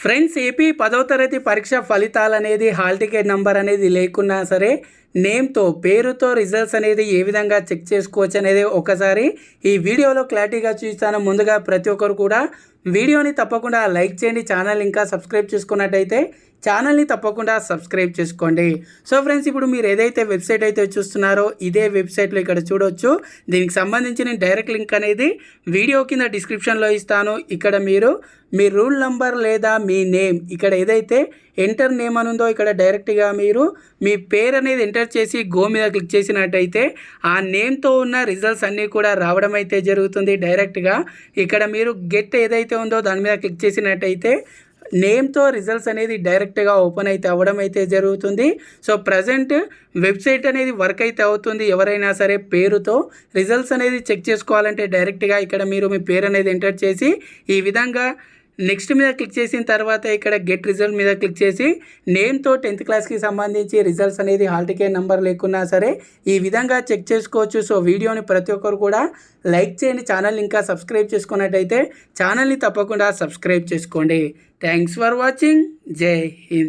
Friends, AP 10వ తరగతి పరీక్ష ఫలితాలనేది హాల్ టికెట్ నంబర్ అనేది లేకున్నా సరే నేమ్తో పేరుతో రిజల్ట్స్ అనేది ఏ విధంగా చెక్ చేసుకోవచ్చు అనేది ఒకసారి ఈ వీడియోలో క్లారిటీగా చూస్తాను. ముందుగా ప్రతి ఒక్కరు కూడా వీడియోని తప్పకుండా లైక్ చేయండి. ఛానల్ ఇంకా సబ్స్క్రైబ్ చేసుకున్నట్టయితే ఛానల్ని తప్పకుండా సబ్స్క్రైబ్ చేసుకోండి. సో ఫ్రెండ్స్, ఇప్పుడు మీరు ఏదైతే వెబ్సైట్ అయితే చూస్తున్నారో ఇదే వెబ్సైట్లో ఇక్కడ చూడవచ్చు. దీనికి సంబంధించిన డైరెక్ట్ లింక్ అనేది వీడియో కింద డిస్క్రిప్షన్లో ఇస్తాను. ఇక్కడ మీరు మీ రూల్ నంబర్ లేదా మీ నేమ్ ఇక్కడ ఏదైతే ఎంటర్ నేమ్ అని ఉందో ఇక్కడ డైరెక్ట్గా మీరు మీ పేరు అనేది ఎంటర్ చేసి గో మీద క్లిక్ చేసినట్టయితే ఆ నేమ్తో ఉన్న రిజల్ట్స్ అన్నీ కూడా రావడం అయితే జరుగుతుంది. డైరెక్ట్గా ఇక్కడ మీరు గెట్ ఏదైతే ఉందో దాని మీద క్లిక్ చేసినట్టయితే నేమ్తో రిజల్ట్స్ అనేది డైరెక్ట్గా ఓపెన్ అయితే అవ్వడం అయితే జరుగుతుంది. సో ప్రజెంట్ వెబ్సైట్ అనేది వర్క్ అయితే అవుతుంది. ఎవరైనా సరే పేరుతో రిజల్ట్స్ అనేది చెక్ చేసుకోవాలంటే డైరెక్ట్గా ఇక్కడ మీరు మీ పేరు అనేది ఎంటర్ చేసి ఈ విధంగా నెక్స్ట్ మీద క్లిక్ చేసిన తర్వాత ఇక్కడ గెట్ రిజల్ట్ మీద క్లిక్ చేసి నేమ్తో 10th క్లాస్కి సంబంధించి రిజల్ట్స్ అనేది హాల్ టికెట్ నెంబర్ లేకున్నా సరే ఈ విధంగా చెక్ చేసుకోవచ్చు. సో వీడియోని ప్రతి ఒక్కరు కూడా లైక్ చేయండి. ఛానల్ ఇంకా సబ్స్క్రైబ్ చేసుకున్నట్టయితే ఛానల్ని తప్పకుండా సబ్స్క్రైబ్ చేసుకోండి. Thanks for watching. జై హింద్.